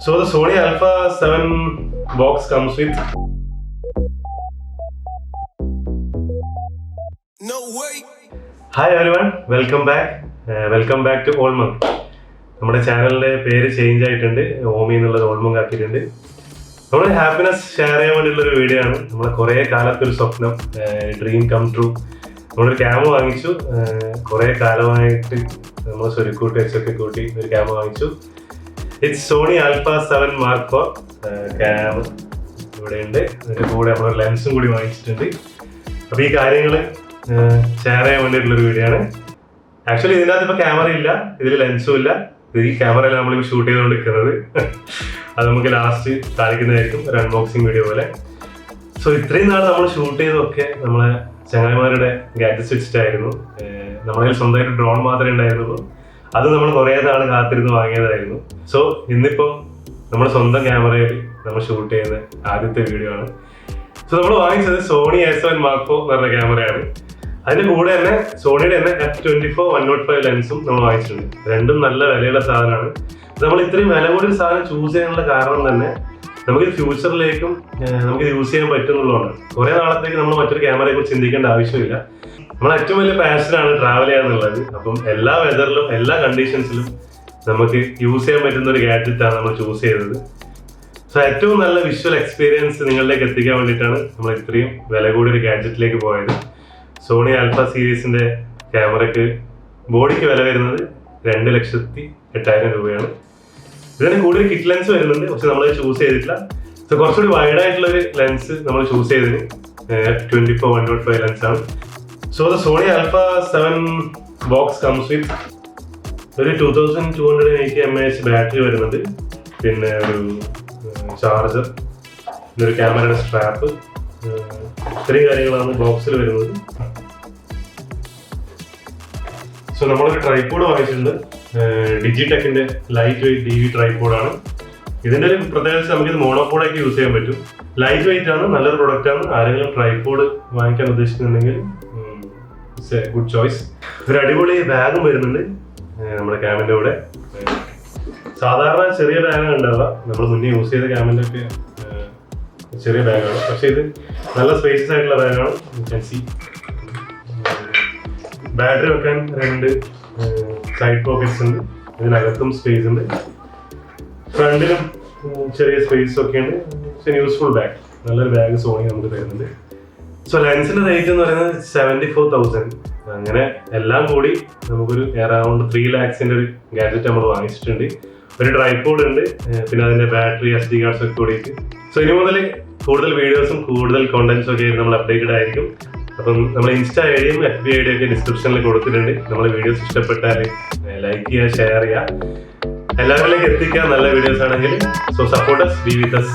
So the Sony A7 box comes with no way. Hi everyone, welcome back to Olmung. നമ്മുടെ ചാനലിന്റെ പേര് change ആയിട്ടുണ്ട്. ഓമി എന്നുള്ളത് ഓൾമങ് ആക്കിയിട്ടുണ്ട്. നമ്മുടെ ഹാപ്പിനെസ് ഷെയർ ചെയ്യാൻ വേണ്ടിയുള്ള ഒരു വീഡിയോ ആണ്. നമ്മളെ കുറേ കാലത്തെ ഒരു സ്വപ്നം, ഡ്രീം കം ട്രൂ. നമ്മളൊരു ക്യാമറ വാങ്ങിച്ചു. കുറേ കാലമായിട്ട് നമ്മൾ സ്വരുക്കൂട്ടി വെച്ചൊക്കെ കൂട്ടി ഒരു ക്യാമറ വാങ്ങിച്ചു. It's Sony A7 IV cam ഇവിടെ ഉണ്ട്. അതിൻ്റെ കൂടെ നമ്മൾ ലെൻസും കൂടി വാങ്ങിച്ചിട്ടുണ്ട്. അപ്പോൾ ഈ കാര്യങ്ങൾ ഷെയർ ചെയ്യാൻ വേണ്ടിയിട്ടുള്ളൊരു വീഡിയോ ആണ്. ആക്ച്വലി ഇതിനകത്ത് ഇപ്പോൾ ക്യാമറ ഇല്ല, ഇതിൽ ലെൻസും ഇല്ല. ഈ ക്യാമറയിൽ നമ്മളിപ്പോൾ ഷൂട്ട് ചെയ്തുകൊണ്ടിരിക്കുന്നത്. അത് നമുക്ക് ലാസ്റ്റ് കാണിക്കുന്നതായിരിക്കും ഒരു അൺബോക്സിങ് വീഡിയോ പോലെ. സോ ഇത്രയും നാൾ നമ്മൾ ഷൂട്ട് ചെയ്തതൊക്കെ നമ്മളെ ചങ്ങായിമാരുടെ ഗാഡ്ജറ്റ്സ് വെച്ചിട്ടായിരുന്നു. നമ്മളതിൽ സ്വന്തമായിട്ട് ഡ്രോൺ മാത്രമേ ഉണ്ടായിരുന്നുള്ളൂ. അത് നമ്മൾ കുറേ നാൾ കാത്തിരുന്ന് വാങ്ങിയതായിരുന്നു. സോ ഇന്നിപ്പോൾ നമ്മുടെ സ്വന്തം ക്യാമറയിൽ നമ്മൾ ഷൂട്ട് ചെയ്യുന്ന ആദ്യത്തെ വീഡിയോ ആണ്. സോ നമ്മൾ വാങ്ങിച്ചത് സോണി A7 IV എന്ന് പറഞ്ഞ ക്യാമറയാണ്. അതിന്റെ കൂടെ തന്നെ സോണിയുടെ തന്നെ F24 105 ലെൻസും നമ്മൾ വാങ്ങിച്ചിട്ടുണ്ട്. രണ്ടും നല്ല വിലയുള്ള സാധനമാണ്. നമ്മൾ ഇത്രയും വില കൂടിയ സാധനം ചൂസ് ചെയ്യാനുള്ള കാരണം തന്നെ നമുക്ക് ഫ്യൂച്ചറിലേക്കും നമുക്ക് യൂസ് ചെയ്യാൻ പറ്റുന്നുള്ളതാണ്. കുറെ നാളത്തേക്ക് നമ്മൾ മറ്റൊരു ക്യാമറയെ കുറിച്ച് ചിന്തിക്കേണ്ട ആവശ്യമില്ല. നമ്മളെ ഏറ്റവും വലിയ പാഷനാണ് ട്രാവൽ ചെയ്യാന്നുള്ളത്. അപ്പം എല്ലാ വെതറിലും എല്ലാ കണ്ടീഷൻസിലും നമുക്ക് യൂസ് ചെയ്യാൻ പറ്റുന്ന ഒരു ഗാഡ്ജറ്റാണ് നമ്മൾ ചൂസ് ചെയ്തത്. സോ ഏറ്റവും നല്ല വിഷ്വൽ എക്സ്പീരിയൻസ് നിങ്ങളിലേക്ക് എത്തിക്കാൻ വേണ്ടിയിട്ടാണ് നമ്മൾ ഇത്രയും വില കൂടിയൊരു ഗാഡ്ജറ്റിലേക്ക് പോയത്. സോണി ആൽഫ സീരീസിന്റെ ക്യാമറയ്ക്ക് ബോഡിക്ക് വില വരുന്നത് 2,08,000 രൂപയാണ്. ഇതിന് കൂടുതൽ കിറ്റ് ലെൻസ് വരുന്നുണ്ട്, പക്ഷെ നമ്മൾ ചൂസ് ചെയ്തിട്ടില്ല. സോ കുറച്ചുകൂടി വൈഡ് ആയിട്ടുള്ള ഒരു ലെൻസ് നമ്മൾ ചൂസ് ചെയ്തത് F24 105 ലെൻസ് ആണ്. So the Sony A7 box comes with ഒരു 2280 mAh ബാറ്ററി വരുന്നുണ്ട്. പിന്നെ ഒരു ചാർജർ, ഇതൊരു ക്യാമറയുടെ സ്ട്രാപ്പ്, ഇത്രയും കാര്യങ്ങളാണ് ബോക്സിൽ വരുന്നത്. സോ നമ്മളൊരു ട്രൈപോഡ് വാങ്ങിച്ചിട്ടുണ്ട്. ഡിജിടെക്കിന്റെ ലൈറ്റ് വെയിറ്റ് DV ട്രൈപോഡാണ്. ഇതിന്റെ ഒരു പ്രത്യേകത നമുക്കിത് മോണോപോഡായിട്ട് യൂസ് ചെയ്യാൻ പറ്റും. ലൈറ്റ് വെയിറ്റ് ആണ്, നല്ലൊരു പ്രൊഡക്റ്റ് ആണ്. ആരെങ്കിലും ട്രൈപോഡ് വാങ്ങിക്കാൻ ഉദ്ദേശിക്കുന്നുണ്ടെങ്കിൽ ഇറ്റ്സ് എ ഗുഡ് ചോയ്സ്. ഒരു അടിപൊളി ബാഗും വരുന്നുണ്ട് നമ്മുടെ ക്യാമിന്റെ കൂടെ. സാധാരണ ചെറിയ ബാഗാണ് ഉണ്ടാവുക, നമ്മൾ മുന്നേ യൂസ് ചെയ്ത ക്യാമിന്റെ ഒക്കെ ചെറിയ ബാഗാണ്. പക്ഷെ ഇത് നല്ല സ്പേസസ് ആയിട്ടുള്ള ബാഗാണ്. ബാറ്ററി വെക്കാൻ 2 സൈഡ് പോക്കറ്റ്സ് ഉണ്ട്. ഇതിനകത്തും സ്പേസ് ഉണ്ട്, ഫ്രണ്ടിലും ചെറിയ സ്പേസ് ഒക്കെ ഉണ്ട്. യൂസ്ഫുൾ ബാഗ്, നല്ലൊരു ബാഗ് സോണി നമുക്ക് തരുന്നുണ്ട്. സോ ലെൻസിന്റെ റേറ്റ് എന്ന് പറയുന്നത് 74,000. അങ്ങനെ എല്ലാം കൂടി നമുക്കൊരു അറൗണ്ട് 3 lakhs-ന്റെ ഒരു ഗാഡ്ജറ്റ് നമ്മൾ വാങ്ങിച്ചിട്ടുണ്ട്. ഒരു ട്രൈപോഡ് ഉണ്ട്, പിന്നെ അതിന്റെ ബാറ്ററി SD കാർഡ്സ് ഒക്കെ കൂടിയിട്ട്. സോ ഇനി മുതൽ കൂടുതൽ വീഡിയോസും കൂടുതൽ കോണ്ടന്റ്സും ഒക്കെ നമ്മൾ അപ്ഡേറ്റഡ് ആയിരിക്കും. അപ്പം നമ്മൾ ഇൻസ്റ്റാ ഐഡിയും FB ഐഡിയും ഒക്കെ ഡിസ്ക്രിപ്ഷനിൽ കൊടുത്തിട്ടുണ്ട്. നമ്മളെ വീഡിയോസ് ഇഷ്ടപ്പെട്ടാൽ ലൈക്ക് ചെയ്യുക, ഷെയർ ചെയ്യുക, എല്ലാവരിലേക്ക് എത്തിക്കുക നല്ല വീഡിയോസ് ആണെങ്കിൽ. So support us, be with us.